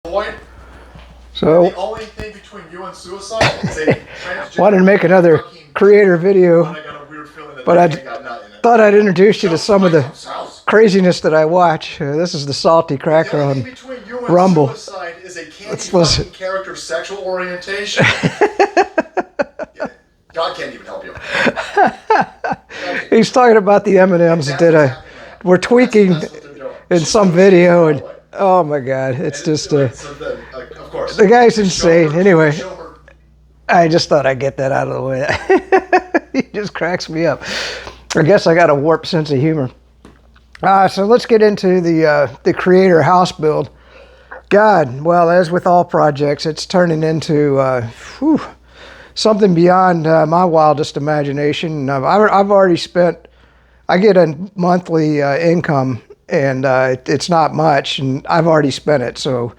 Boyd. So the only thing between you and suicide is a transgender. Wanted to make another creator video, I got a weird feeling that but I got nut in it. thought I'd introduce you to some of the craziness that I watch. This is the Salty Cracker on between you and Rumble. Suicide is a Let's listen. candy character sexual orientation. God can't even help you. He's talking about the M&Ms that we're tweaking in some video, and oh my God, it's just of course, the guy's insane. Anyway, I just thought I'd get that out of the way. He just cracks me up. I guess I got a warped sense of humor. So let's get into the creator house build. God, well, as with all projects, it's turning into something beyond my wildest imagination. I've already spent, I get a monthly income, and it's not much, and I've already spent it. So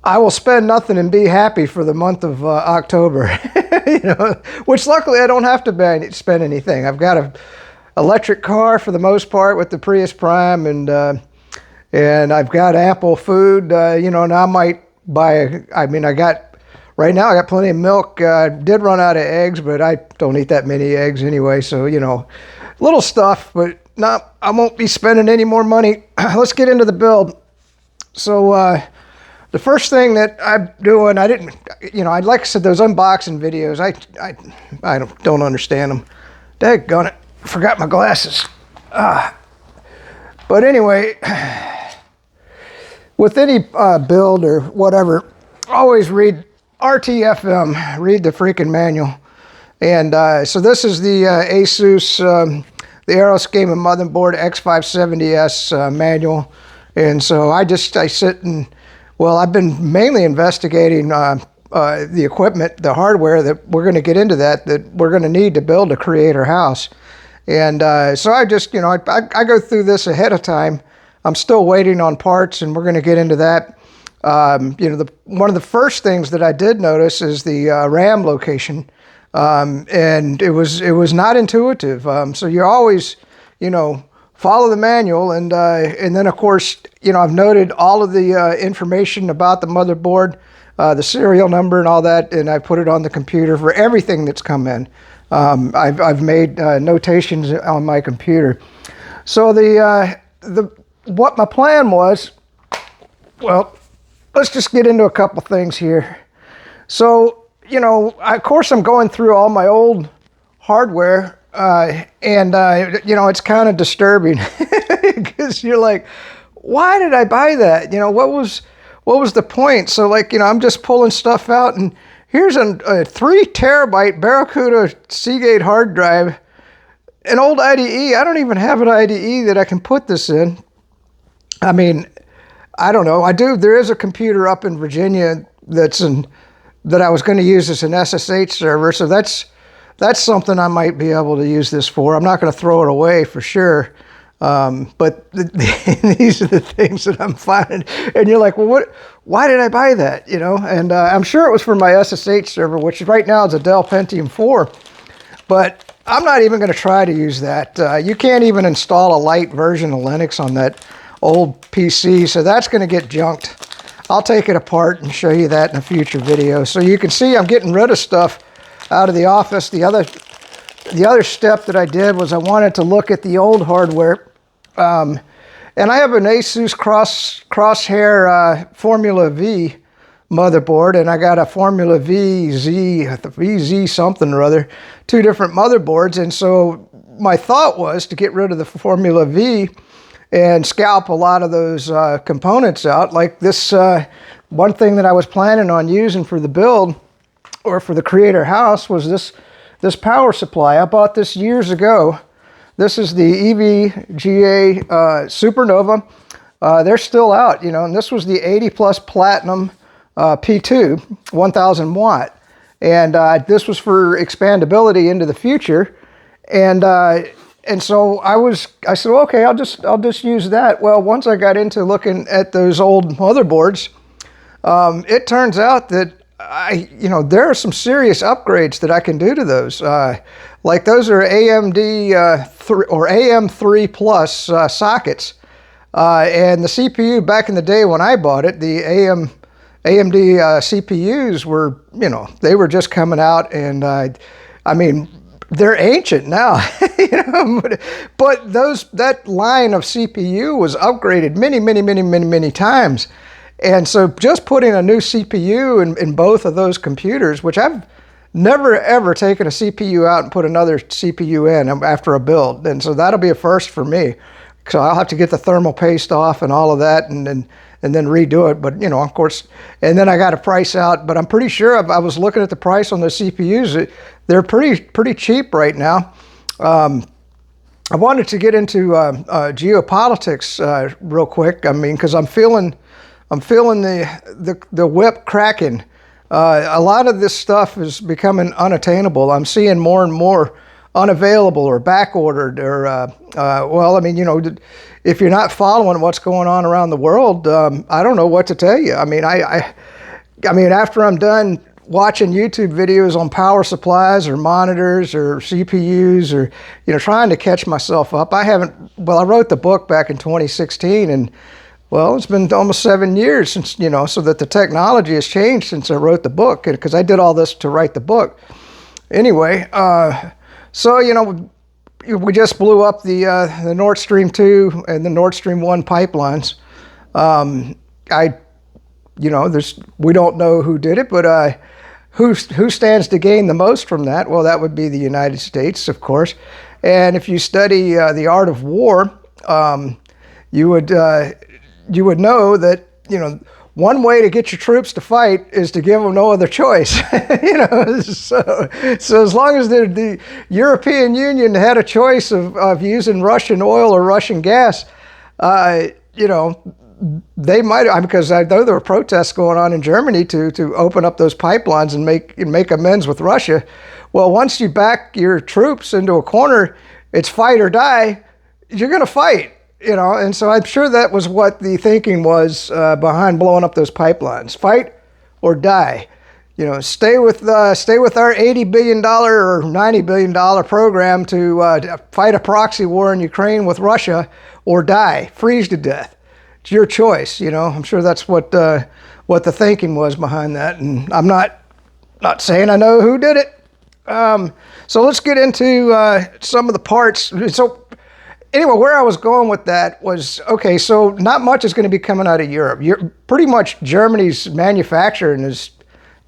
I will spend nothing and be happy for the month of October, which luckily I don't have to spend anything. I've got an electric car for the most part with the Prius Prime, and I've got ample food, and I might buy, right now I got plenty of milk. I did run out of eggs, but I don't eat that many eggs anyway. So, little stuff, but I won't be spending any more money. Let's get into the build. So the first thing that I'm doing, like I said, those unboxing videos, I don't understand them. Daggone it, I forgot my glasses. But anyway, with any build or whatever, always read RTFM, read the freaking manual. And so this is the Asus, the Aeroscale motherboard X570S manual. And so I sit and, I've been mainly investigating the equipment, the hardware that we're going to get into that we're going to need to build a creator house. And so I just, I go through this ahead of time. I'm still waiting on parts, and we're going to get into that. One of the first things that I did notice is the RAM location, and it was not intuitive. So you always, follow the manual, and then of course, I've noted all of the information about the motherboard, the serial number and all that, and I put it on the computer for everything that's come in. I've made notations on my computer. So what my plan was, let's just get into a couple things here. So, of course I'm going through all my old hardware, and it's kind of disturbing because you're like, why did I buy that? What was the point? So I'm just pulling stuff out, and here's a 3 terabyte Barracuda Seagate hard drive, an old IDE. I don't even have an IDE that I can put this in. I don't know. There is a computer up in Virginia that I was going to use as an SSH server. So that's something I might be able to use this for. I'm not going to throw it away for sure. But these are the things that I'm finding. And you're like, well, why did I buy that? And I'm sure it was for my SSH server, which right now is a Dell Pentium 4. But I'm not even going to try to use that. You can't even install a light version of Linux on that old PC, so that's going to get junked. I'll take it apart and show you that in a future video. So you can see I'm getting rid of stuff out of the office. The other step that I did was I wanted to look at the old hardware. And I have an Asus Crosshair Formula V motherboard, and I got a Formula VZ something or other, 2 different motherboards. And so my thought was to get rid of the Formula V and scalp a lot of those components out. Like this one thing that I was planning on using for the build, or for the creator house, was this power supply. I bought this years ago. This is the EVGA Supernova. They're still out, and this was the 80 plus platinum P2, 1000 watt. And this was for expandability into the future. And so I said, okay, I'll just use that. Well, once I got into looking at those old motherboards, it turns out that there are some serious upgrades that I can do to those. Like those are AMD 3 or AM3 plus sockets. And the CPU back in the day when I bought it, the AMD CPUs were, they were just coming out, and I mean, they're ancient now, but that line of CPU was upgraded many times. And so just putting a new CPU in both of those computers, which I've never ever taken a CPU out and put another CPU in after a build. And so that'll be a first for me. So I'll have to get the thermal paste off and all of that and then redo it. But, of course, and then I got to price out. But I'm pretty sure I was looking at the price on the CPUs. They're pretty cheap right now. I wanted to get into geopolitics real quick. I mean, because I'm feeling the whip cracking. A lot of this stuff is becoming unattainable. I'm seeing more and more unavailable or back ordered or if you're not following what's going on around the world, I don't know what to tell you. I mean, I mean, after I'm done watching YouTube videos on power supplies or monitors or CPUs or trying to catch myself up, I wrote the book back in 2016, and well, it's been almost 7 years since, so that the technology has changed since I wrote the book, because I did all this to write the book. Anyway, so, we just blew up the Nord Stream 2 and the Nord Stream 1 pipelines. We don't know who did it, but who stands to gain the most from that? Well, that would be the United States, of course. And if you study the art of war, you would know that, one way to get your troops to fight is to give them no other choice. So as long as the European Union had a choice of using Russian oil or Russian gas, they might, because I know there were protests going on in Germany to open up those pipelines and make amends with Russia. Well, once you back your troops into a corner, it's fight or die. You're going to fight. And so I'm sure that was what the thinking was behind blowing up those pipelines. Fight or die. Stay with our $80 billion or $90 billion program to fight a proxy war in Ukraine with Russia, or die, freeze to death. It's your choice. I'm sure that's what the thinking was behind that. And I'm not saying I know who did it. So let's get into some of the parts. So anyway, where I was going with that was, okay, so not much is going to be coming out of Europe. Pretty much Germany's manufacturing is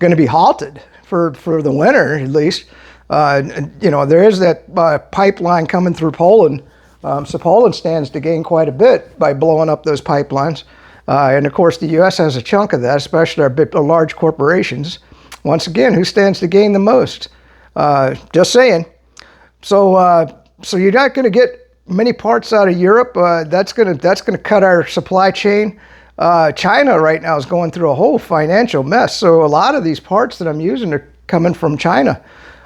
going to be halted for the winter, at least. There is that pipeline coming through Poland. So Poland stands to gain quite a bit by blowing up those pipelines. And of course, the U.S. has a chunk of that, especially our large corporations. Once again, who stands to gain the most? Just saying. So you're not going to get many parts out of Europe. That's gonna cut our supply chain. China right now is going through a whole financial mess. So a lot of these parts that I'm using are coming from China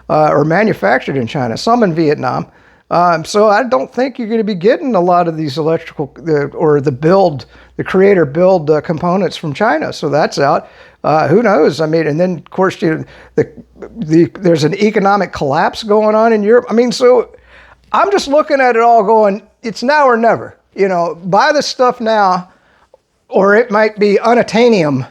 or manufactured in China, some in Vietnam. So I don't think you're going to be getting a lot of these electrical the creator build components from China. So that's out. Who knows? I mean, and then of course there's an economic collapse going on in Europe. I mean, so I'm just looking at it all going, it's now or never. Buy this stuff now, or it might be unattainium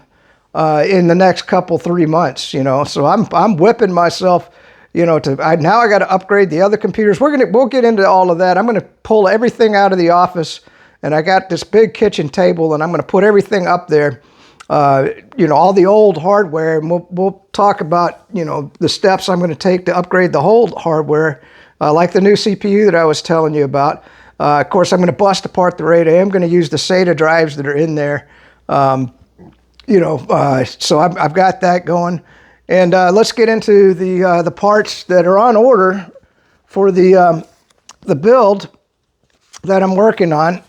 in the next 3 months. So I'm whipping myself. Now I got to upgrade the other computers. We'll get into all of that. I'm gonna pull everything out of the office, and I got this big kitchen table, and I'm gonna put everything up there. All the old hardware, and we'll talk about the steps I'm going to take to upgrade the whole hardware. Like the new CPU that I was telling you about. Of course, I'm going to bust apart the RAID. I am going to use the SATA drives that are in there. So I've got that going. And let's get into the parts that are on order for the build that I'm working on.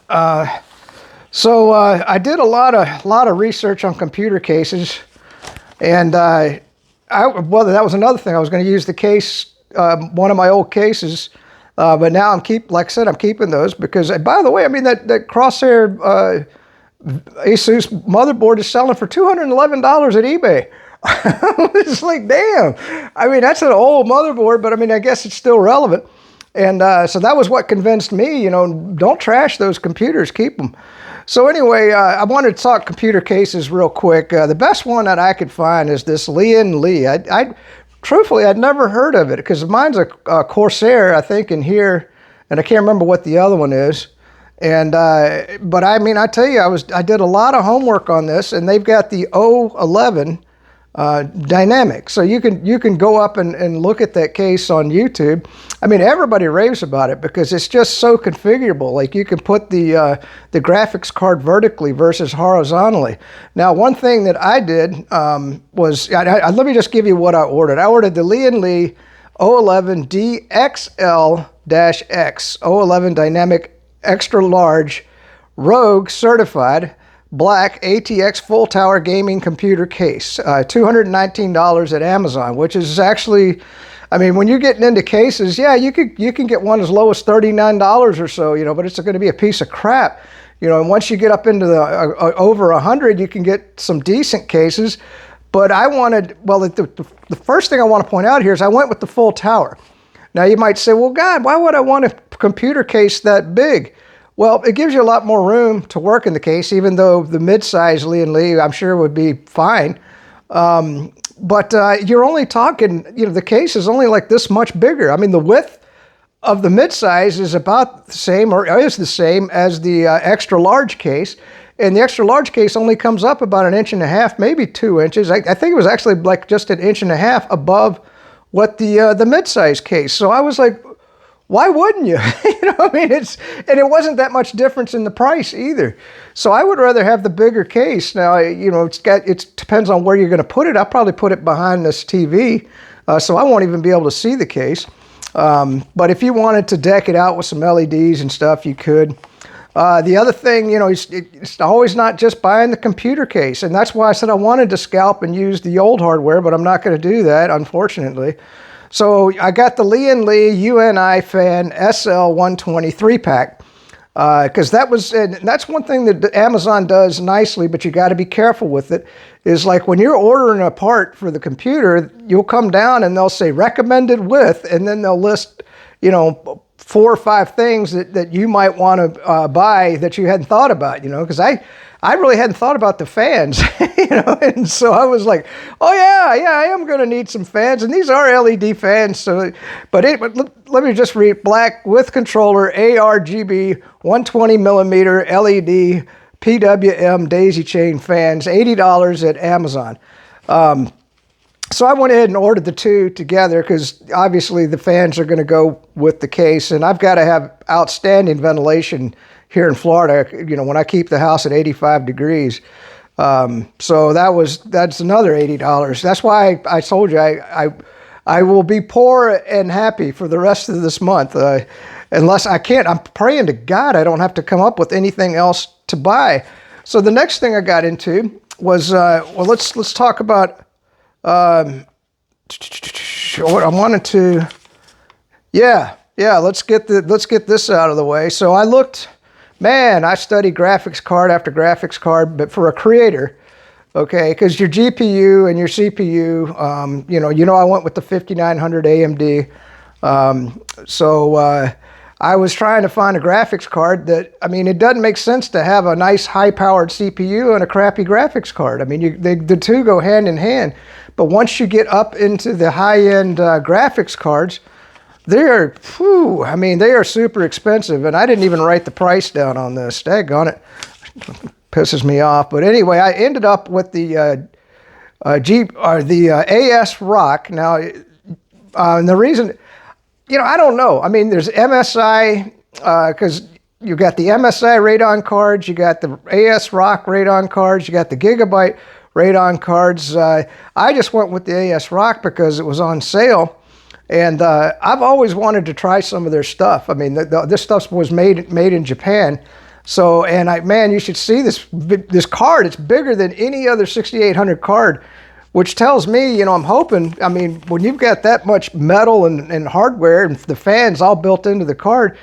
So I did a lot of research on computer cases, and that was another thing. I was going to use the case. One of my old cases, but now I'm keeping those because, by the way, I mean that Crosshair Asus motherboard is selling for $211 at eBay. It's like, damn. I mean, that's an old motherboard, but I mean, I guess it's still relevant. And so that was what convinced me, don't trash those computers, keep them. So anyway, I wanted to talk computer cases real quick. The best one that I could find is this Lian Li. Truthfully, I'd never heard of it because mine's a Corsair, I think, in here, and I can't remember what the other one is. And but I mean, I tell you, I did a lot of homework on this, and they've got the 011 dynamic. So you can go up and look at that case on YouTube. I mean, everybody raves about it because it's just so configurable. Like you can put the graphics card vertically versus horizontally. Now, one thing that I did was, let me just give you what I ordered. I ordered the Lian Li 011 DXL-X 011 dynamic extra large Rogue certified black ATX full tower gaming computer case, $219 at Amazon, which is actually, I mean, when you're getting into cases, yeah, you can get one as low as $39 or so, you know, but it's going to be a piece of crap, you know. And once you get up into the over 100, you can get some decent cases. But I wanted, well, the first thing I want to point out here is I went with the full tower. Now you might say, well, God, why would I want a computer case that big? Well, it gives you a lot more room to work in the case, even though the mid-size Lian Li, I'm sure, would be fine. But you're only talking, you know, the case is only like this much bigger. I mean, the width of the mid-size is about the same, or is the same as the extra large case. And the extra large case only comes up about 1.5 inches, maybe 2 inches. I think it was actually like just 1.5 inches above what the mid-size case. So I was like, why wouldn't you? You know, I mean, and it wasn't that much difference in the price either. So I would rather have the bigger case. Now, you know, it depends on where you're going to put it. I'll probably put it behind this TV, so I won't even be able to see the case. But if you wanted to deck it out with some LEDs and stuff, you could. The other thing, you know, it's always not just buying the computer case. And that's why I said I wanted to scalp and use the old hardware, but I'm not going to do that, unfortunately. So I got the Lian Li UNI Fan SL120 3-pack because that's one thing that Amazon does nicely, but you got to be careful with it, is like when you're ordering a part for the computer, you'll come down and they'll say recommended with, and then they'll list, you know, 4 or 5 things that you might want to buy that you hadn't thought about, you know, because I really hadn't thought about the fans, you know, and so I was like, oh yeah, I am going to need some fans, and these are LED fans. So, but let me just read: black with controller, ARGB, 120 millimeter LED PWM daisy chain fans, $80 at Amazon. So I went ahead and ordered the two together because obviously the fans are going to go with the case, and I've got to have outstanding ventilation here in Florida, you know, when I keep the house at 85 degrees. So that's another $80. That's why I told you I will be poor and happy for the rest of this month, unless I can't. I'm praying to God I don't have to come up with anything else to buy. So the next thing I got into was well, let's talk about what I wanted to. Yeah. Let's get this out of the way. So I looked. Man, I studied graphics card after graphics card, but for a creator, okay, because your GPU and your CPU, you know, I went with the 5900 AMD. I was trying to find a graphics card that, I mean, it doesn't make sense to have a nice high-powered CPU and a crappy graphics card. I mean, the two go hand in hand. But once you get up into the high-end graphics cards, they are super expensive, and I didn't even write the price down on this. Daggone it. Pisses me off. But anyway, I ended up with the AS Rock. Now, and the reason, you know, I don't know. I mean, there's MSI, because you got the MSI Radeon cards, you got the AS Rock Radeon cards, you got the Gigabyte Radeon cards. I just went with the AS Rock because it was on sale. And I've always wanted to try some of their stuff. I mean, this stuff was made in Japan. So, and man, you should see this card. It's bigger than any other 6800 card, which tells me, you know, I'm hoping, I mean, when you've got that much metal and hardware and the fans all built into the card,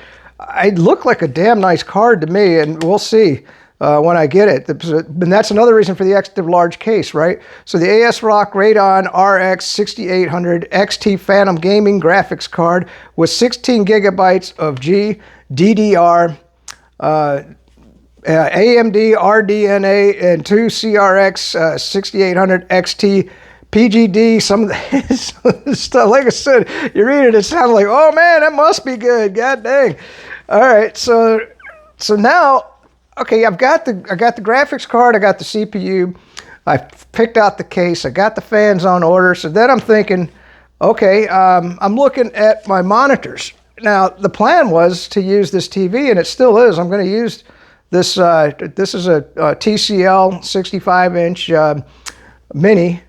it looked like a damn nice card to me, and we'll see. When I get it. And that's another reason for the extra large case, right? So the AS Rock Radeon RX 6800 XT Phantom Gaming graphics card with 16 gigabytes of GDDR AMD RDNA and 2 CRX 6800 XT PGD. Some of the stuff, like I said, you read it, it sounds like, oh man, that must be good. God dang. All right, so now, okay, I got the graphics card, I got the CPU, I picked out the case, I got the fans on order. So then I'm thinking, okay, I'm looking at my monitors. Now the plan was to use this TV, and it still is. I'm going to use this. This is a TCL 65-inch mini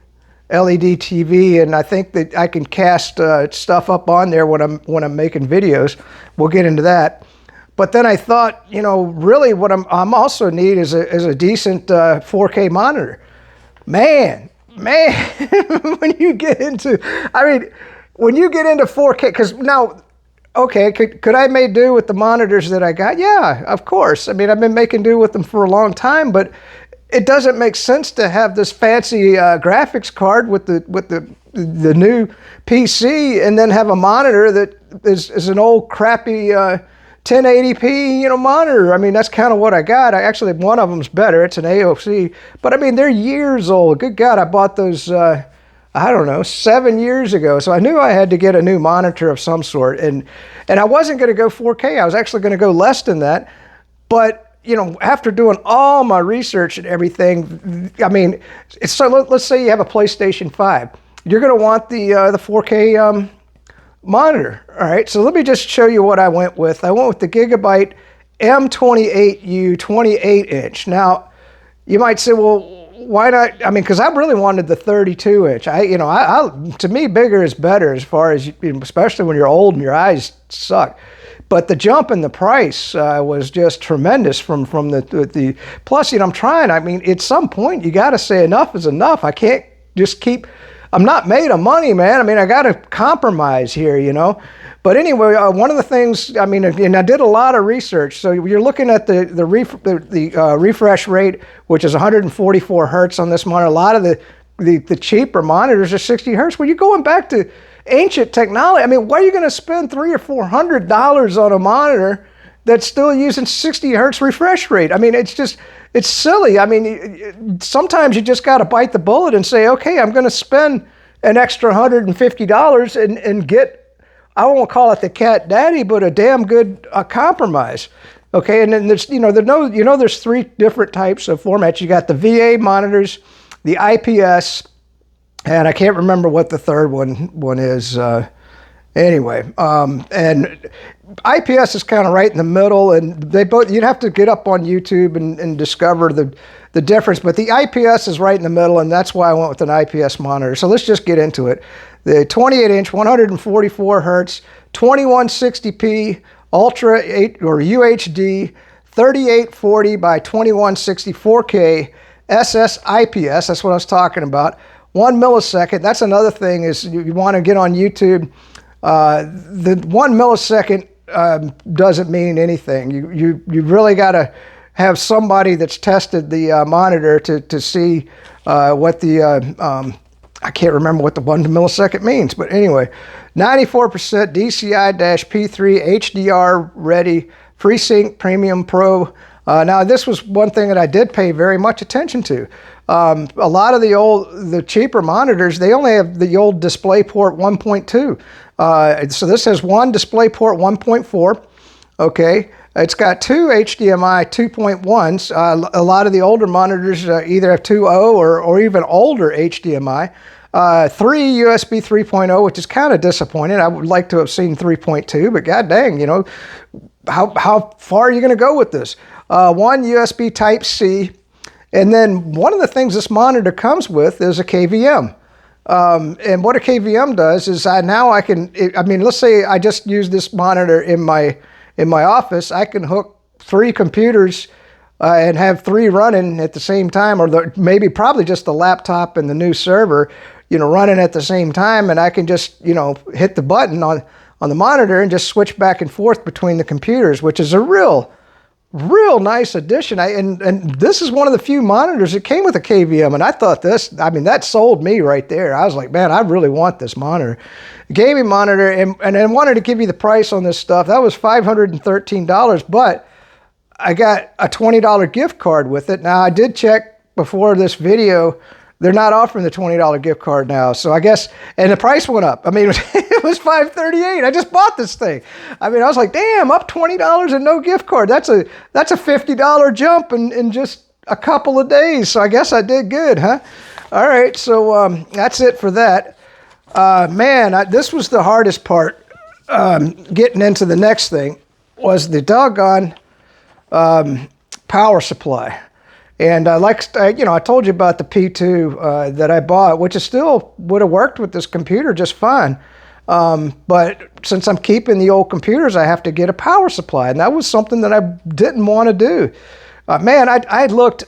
LED TV, and I think that I can cast stuff up on there when I'm making videos. We'll get into that. But then I thought, you know, really what I'm also need is a decent 4K monitor. Man, when you get into, when you get into 4K, because now, okay, could I make do with the monitors that I got? Yeah, of course. I mean, I've been making do with them for a long time, but it doesn't make sense to have this fancy graphics card with the new PC and then have a monitor that is an old crappy 1080p, you know, monitor. I mean, that's kind of what I got. Actually, one of them's better. It's an AOC, but I mean, they're years old. Good God, I bought those, I don't know, 7 years ago. So I knew I had to get a new monitor of some sort, and I wasn't going to go 4K. I was actually going to go less than that. But, you know, after doing all my research and everything, I mean, so let's say you have a PlayStation 5. You're going to want the 4K monitor. All right, so let me just show you what I went with. I went with the Gigabyte M28U 28-inch. Now, you might say, well, why not? I mean, because I really wanted the 32-inch. To me, bigger is better as far as, especially when you're old and your eyes suck. But the jump in the price was just tremendous from the plus. You know, I'm trying. I mean, at some point, you got to say enough is enough. I can't just keep. I'm not made of money, man. I mean, I got to compromise here, you know. But anyway, one of the things, I mean, and I did a lot of research. So you're looking at the refresh rate, which is 144 hertz on this monitor. A lot of the cheaper monitors are 60 hertz. Well, you're going back to ancient technology. I mean, why are you going to spend $300 or $400 on a monitor that's still using 60 hertz refresh rate? I mean, it's silly. I mean, sometimes you just got to bite the bullet and say, okay, I'm going to spend an extra $150 and get, I won't call it the cat daddy, but a damn good compromise. Okay, and then there's, there's three different types of formats. You got the VA monitors, the IPS, and I can't remember what the third one is. Anyway, and IPS is kind of right in the middle, and they both, you'd have to get up on YouTube and discover the difference, but the IPS is right in the middle, and that's why I went with an IPS monitor. So let's just get into it. The 28-inch, 144 hertz, 2160p, Ultra 8 or UHD, 3840 by 2160 4K, SS IPS, that's what I was talking about. 1 millisecond, that's another thing is you want to get on YouTube. The 1 millisecond doesn't mean anything. You really got to have somebody that's tested the monitor to see what the, I can't remember what the 1 millisecond means, but anyway, 94% DCI-P3 HDR ready, FreeSync Premium Pro. Now this was one thing that I did pay very much attention to. A lot of the cheaper monitors, they only have the old DisplayPort 1.2. So this has one DisplayPort 1.4. Okay, it's got two HDMI 2.1s. A lot of the older monitors either have 2.0 or even older HDMI. 3 USB 3.0, which is kind of disappointing. I would like to have seen 3.2, but god dang, you know, how far are you going to go with this? 1 USB Type-C. And then one of the things this monitor comes with is a KVM. And what a KVM does is let's say I just use this monitor in my office. I can hook 3 computers and have 3 running at the same time, or probably just the laptop and the new server, running at the same time. And I can just, hit the button on the monitor and just switch back and forth between the computers, which is a real nice addition. And this is one of the few monitors that came with a KVM, and I thought that sold me right there. I was like, man, I really want this monitor. Gaming monitor, and I wanted to give you the price on this stuff. That was $513, but I got a $20 gift card with it. Now, I did check before this video. They're not offering the $20 gift card now. So I guess, and the price went up. I mean, it was $5.38. I just bought this thing. I mean, I was like, damn, up $20 and no gift card. That's a $50 jump in just a couple of days. So I guess I did good, huh? All right, so that's it for that. Man, this was the hardest part. Getting into the next thing was the doggone power supply. And I told you about the P2 that I bought, which is still would have worked with this computer just fine. But since I'm keeping the old computers, I have to get a power supply, and that was something that I didn't want to do. Man, I looked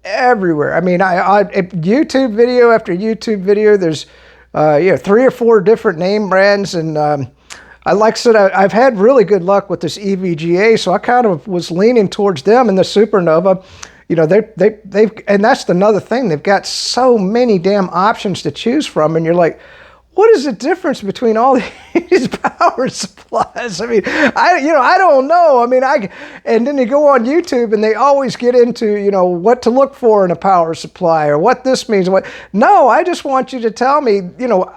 everywhere. I mean, I YouTube video after YouTube video. There's 3 or 4 different name brands, and like I said, I've had really good luck with this EVGA, so I kind of was leaning towards them and the Supernova. You know, they've and that's another thing. They've got so many damn options to choose from, and you're like, what is the difference between all these power supplies? I mean, I don't know. I mean, and then you go on YouTube and they always get into, what to look for in a power supply or what this means. No, I just want you to tell me,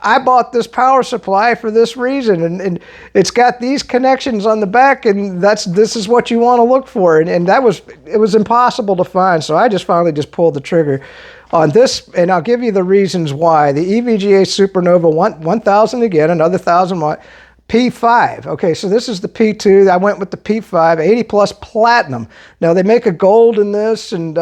I bought this power supply for this reason, and it's got these connections on the back, and this is what you want to look for. And it was impossible to find. So I finally pulled the trigger on this, and I'll give you the reasons why. The EVGA Supernova 1000 again, another 1000 watt, P5. Okay, so this is the P2. I went with the P5, 80 plus platinum. Now they make a gold in this, and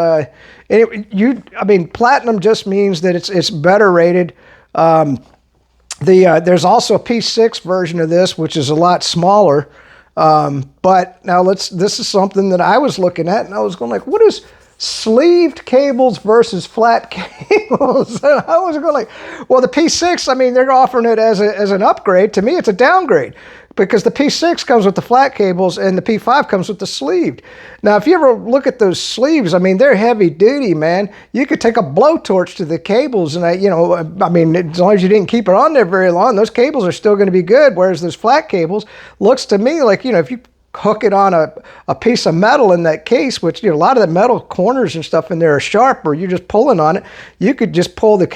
platinum just means that it's better rated. There's also a P6 version of this, which is a lot smaller. But now this is something that I was looking at, and I was going like, what is sleeved cables versus flat cables? I was going like, well, the P6, I mean, they're offering it as an upgrade. To me, it's a downgrade because the P6 comes with the flat cables and the P5 comes with the sleeved. Now, if you ever look at those sleeves, I mean, they're heavy duty, man. You could take a blowtorch to the cables, and as long as you didn't keep it on there very long, those cables are still going to be good. Whereas those flat cables looks to me like, if you hook it on a piece of metal in that case, which a lot of the metal corners and stuff in there are sharp, or you're just pulling on it, you could just pull the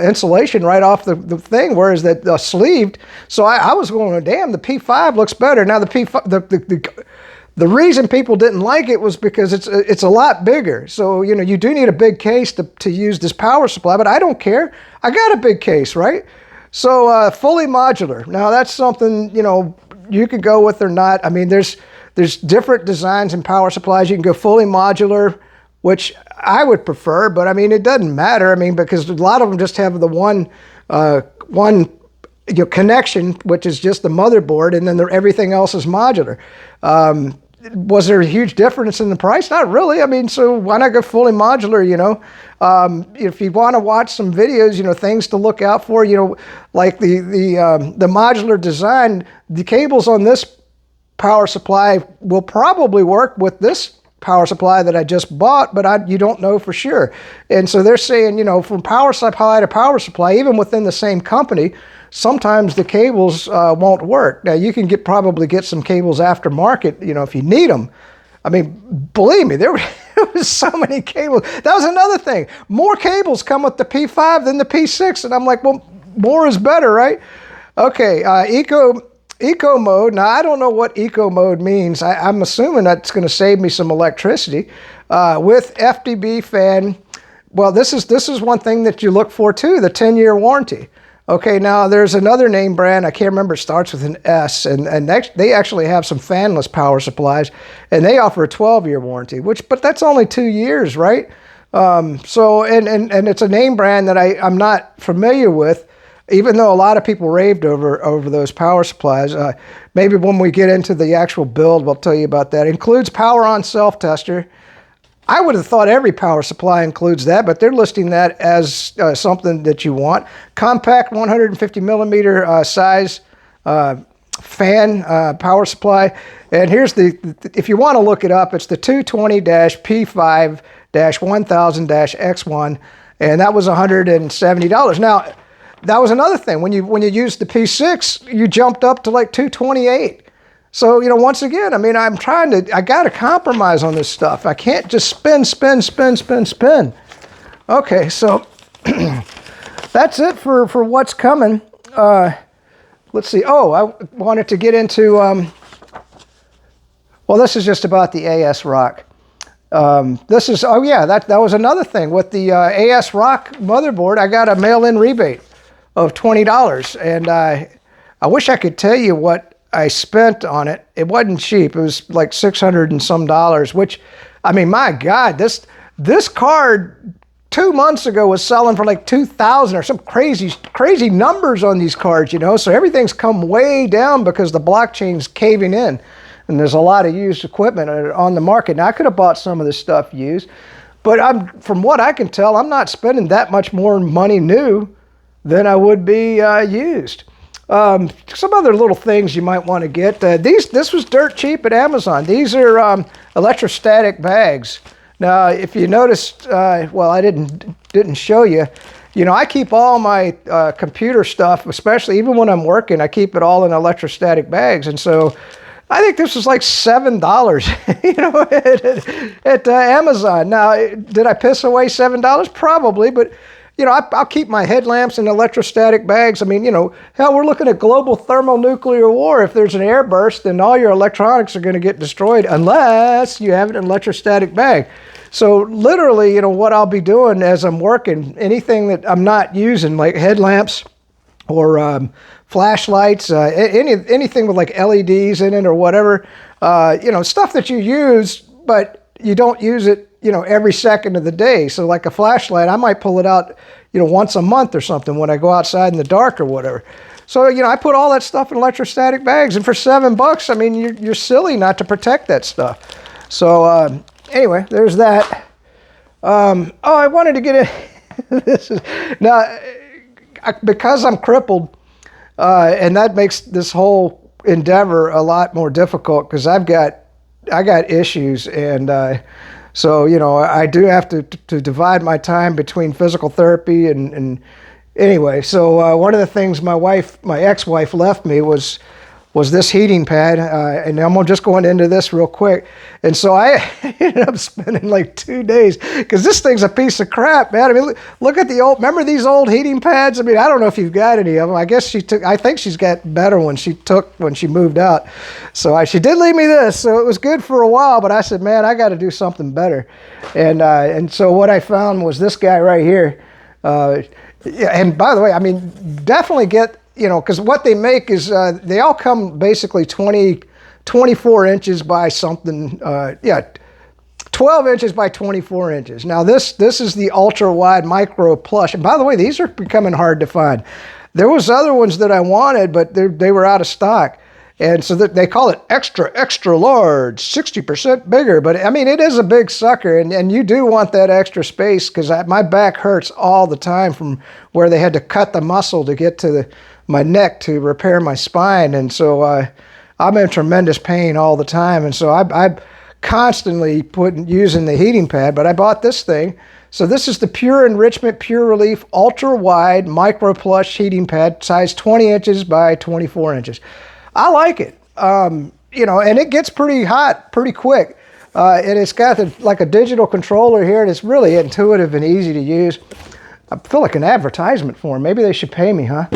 insulation right off the thing, whereas the sleeved. So I was going, damn, the P5 looks better. Now the P5, the reason people didn't like it was because it's a lot bigger. So you do need a big case to use this power supply, but I don't care. I got a big case, right? So fully modular. Now that's something you could go with or not. I mean, there's different designs and power supplies. You can go fully modular, which I would prefer, but I mean, it doesn't matter. I mean, because a lot of them just have the one connection, which is just the motherboard, and then everything else is modular. Was there a huge difference in the price? Not really. I mean, so why not go fully modular, If you want to watch some videos, things to look out for, like the modular design, the cables on this power supply will probably work with this power supply that I just bought, but you don't know for sure. And so they're saying, from power supply to power supply, even within the same company, sometimes the cables won't work. Now, you can probably get some cables aftermarket, if you need them. I mean, believe me, there was so many cables. That was another thing. More cables come with the P5 than the P6, and I'm like, well, more is better, right? Okay, eco mode. Now, I don't know what eco mode means. I'm assuming that's going to save me some electricity. With FDB fan, well, this is one thing that you look for too, the 10-year warranty. Okay, now there's another name brand, I can't remember, it starts with an S, and they actually have some fanless power supplies, and they offer a 12-year warranty, but that's only 2 years, right? So it's a name brand that I'm not familiar with, even though a lot of people raved over those power supplies. Maybe when we get into the actual build, we'll tell you about that. It includes power on self-tester. I would have thought every power supply includes that, but they're listing that as something that you want. Compact 150 millimeter size fan power supply. And here's if you want to look it up, it's the 220-P5-1000-X1, and that was $170. Now, that was another thing. When you used the P6, you jumped up to like $228. So, once again, I mean, I got to compromise on this stuff. I can't just spin. Okay, so that's it for what's coming. Let's see. Oh, I wanted to get into, well, this is just about the AS Rock. This is, oh yeah, that was another thing. With the AS Rock motherboard, I got a mail-in rebate of $20. And I wish I could tell you what I spent on it. It wasn't cheap. It was like $600 and some dollars, which, I mean, my God, this card 2 months ago was selling for like $2,000 or some crazy numbers on these cards, so everything's come way down because the blockchain's caving in and there's a lot of used equipment on the market. Now, I could have bought some of this stuff used, but from what I can tell, I'm not spending that much more money new than I would be used. Some other little things you might want to get. This was dirt cheap at Amazon. These are electrostatic bags. Now, if you noticed, well, I didn't show you. I keep all my computer stuff, especially even when I'm working, I keep it all in electrostatic bags. And so I think this was like $7, at Amazon. Now, did I piss away $7? Probably, but I'll keep my headlamps in electrostatic bags. I mean, hell, we're looking at global thermonuclear war. If there's an air burst, then all your electronics are going to get destroyed unless you have an electrostatic bag. So literally, what I'll be doing as I'm working, anything that I'm not using, like headlamps or flashlights, anything with like LEDs in it or whatever, stuff that you use, but you don't use it, every second of the day. So like a flashlight, I might pull it out, once a month or something when I go outside in the dark or whatever. So, I put all that stuff in electrostatic bags, and for $7, I mean, you're silly not to protect that stuff. So, anyway, there's that. I wanted to get this is now because I'm crippled, and that makes this whole endeavor a lot more difficult because I got issues, and so I do have to divide my time between physical therapy and anyway. So one of the things my ex-wife left me was this heating pad, and I'm just going into this real quick. And so I ended up spending like 2 days because this thing's a piece of crap, man. I mean, look at remember these old heating pads? I mean, I don't know if you've got any of them. I guess I think she's got better ones she took when she moved out. So she did leave me this, so it was good for a while, but I said, man, I got to do something better. And so what I found was this guy right here. Yeah, and by the way, I mean, definitely get, because what they make is, they all come basically 24 inches by something, 12 inches by 24 inches. Now this is the ultra wide micro plush. And by the way, these are becoming hard to find. There was other ones that I wanted, but they were out of stock. And so they call it extra large, 60% bigger. But I mean, it is a big sucker, and you do want that extra space because my back hurts all the time from where they had to cut the muscle to get to my neck to repair my spine. And so I'm in tremendous pain all the time. And so I'm constantly using the heating pad, but I bought this thing. So this is the Pure Enrichment Pure Relief Ultra Wide Micro Plush Heating Pad, size 20 inches by 24 inches. I like it, and it gets pretty hot pretty quick. And it's got like a digital controller here, and it's really intuitive and easy to use. I feel like an advertisement for them. Maybe they should pay me, huh?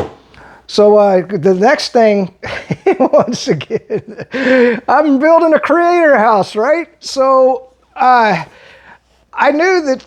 So the next thing, once again, I'm building a creator house, right? So I knew that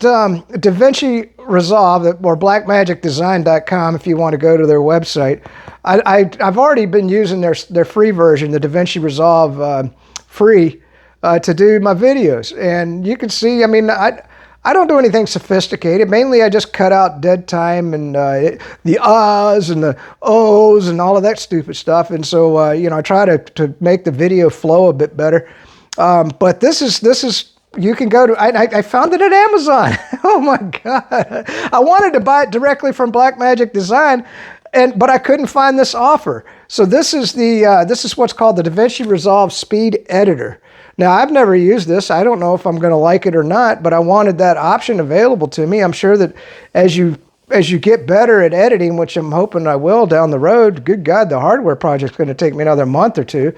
Davinci Resolve, or blackmagicdesign.com, if you want to go to their website, I've already been using their free version, the Davinci Resolve free, to do my videos. And you can see, I mean, I don't do anything sophisticated. Mainly I just cut out dead time and the ahs and the ohs and all of that stupid stuff. And so, I try to make the video flow a bit better. But this is you can go to, I found it at Amazon. Oh my God. I wanted to buy it directly from Blackmagic Design, but I couldn't find this offer. So this is this is what's called the Davinci Resolve Speed Editor. Now, I've never used this. I don't know if I'm going to like it or not, but I wanted that option available to me. I'm sure that as you as you get better at editing, which I'm hoping I will down the road, good God, the hardware project's going to take me another month or two,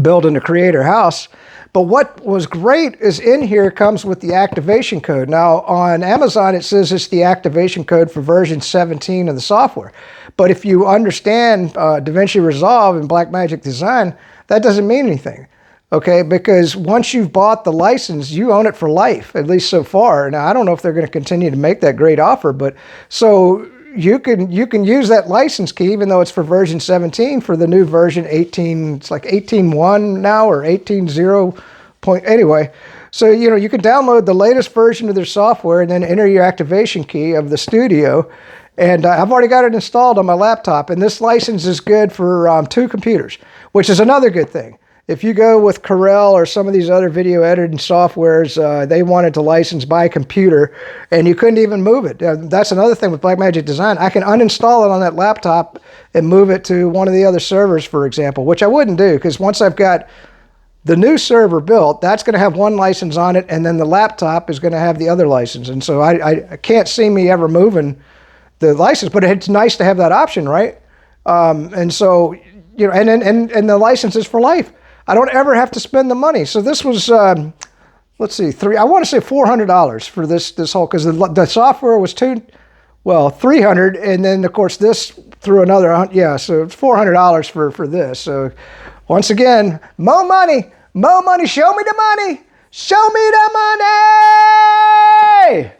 building the creator house. But what was great is in here comes with the activation code. Now on Amazon, it says it's the activation code for version 17 of the software. But if you understand Davinci Resolve and Blackmagic Design, that doesn't mean anything. Okay, because once you've bought the license, you own it for life, at least so far. Now, I don't know if they're going to continue to make that great offer, but so you can use that license key, even though it's for version 17, for the new version 18. It's like 18.1 now, or 18.0 point. Anyway, so you can download the latest version of their software and then enter your activation key of the studio. And I've already got it installed on my laptop, and this license is good for 2 computers, which is another good thing. If you go with Corel or some of these other video editing softwares, they wanted to license by computer, and you couldn't even move it. That's another thing with Blackmagic Design. I can uninstall it on that laptop and move it to one of the other servers, for example, which I wouldn't do, because once I've got the new server built, that's going to have one license on it, and then the laptop is going to have the other license. And so I can't see me ever moving the license, but it's nice to have that option, right? And so, and the license is for life. I don't ever have to spend the money. So this was, let's see, I want to say $400 for this whole, because the software was $300, and then of course this through another, so it's $400 for this. So once again, more money, show me the money, show me the money.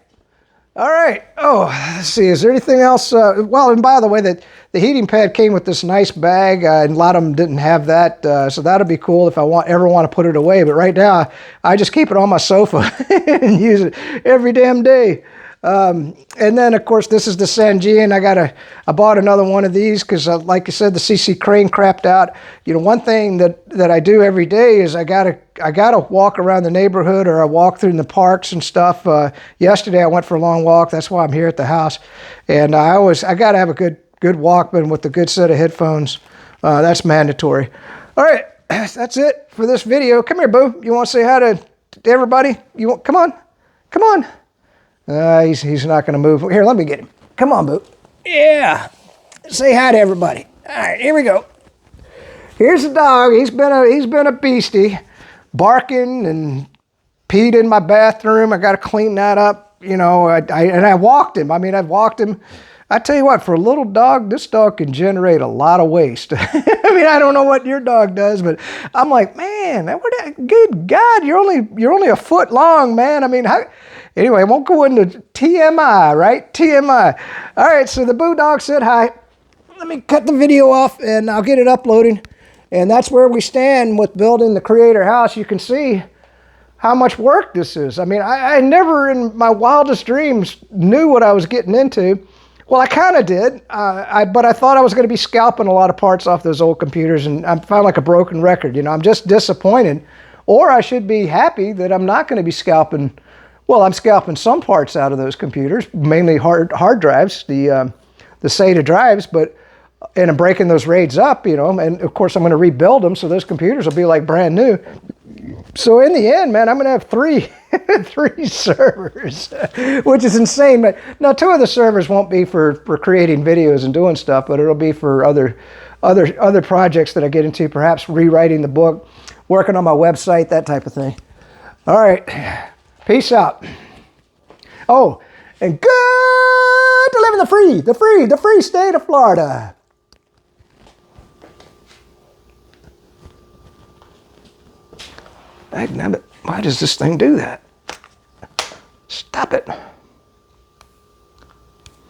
All right. Oh, let's see. Is there anything else? Well, and by the way, the heating pad came with this nice bag, and a lot of them didn't have that, so that'll be cool if I ever want to put it away. But right now, I just keep it on my sofa and use it every damn day. And then, of course, this is the Sanji, and I bought another one of these because, like I said, the CC crane crapped out. One thing that I do every day is I gotta walk around the neighborhood, or I walk through the parks and stuff. Yesterday I went for a long walk. That's why I'm here at the house, and I gotta have a good Walkman with a good set of headphones. That's mandatory. All right, that's it for this video. Come here, Boo. You want to say hi to everybody? Come on. He's not going to move. Here, let me get him. Come on, Boo. Yeah. Say hi to everybody. All right, here we go. Here's the dog. He's been a beastie, barking and peed in my bathroom. I got to clean that up. And I walked him. I've walked him. I tell you what, for a little dog, this dog can generate a lot of waste. I don't know what your dog does, but I'm like, man, good God, you're only a foot long, man. Anyway, I won't go into TMI, right? TMI. All right, so the Boo Dog said hi. Let me cut the video off, and I'll get it uploading. And that's where we stand with building the creator house. You can see how much work this is. I never in my wildest dreams knew what I was getting into. Well, I kind of did, but I thought I was going to be scalping a lot of parts off those old computers, and I found like a broken record. I'm just disappointed, or I should be happy that I'm not going to be scalping. Well, I'm scalping some parts out of those computers, mainly hard drives, the SATA drives, and I'm breaking those RAIDs up, and of course I'm going to rebuild them, so those computers will be like brand new. So in the end, man, I'm going to have three servers, which is insane. But now 2 of the servers won't be for creating videos and doing stuff, but it'll be for other projects that I get into, perhaps rewriting the book, working on my website, that type of thing. All right, peace out. Oh, and good to live in the free state of Florida. Why does this thing do that? Stop it.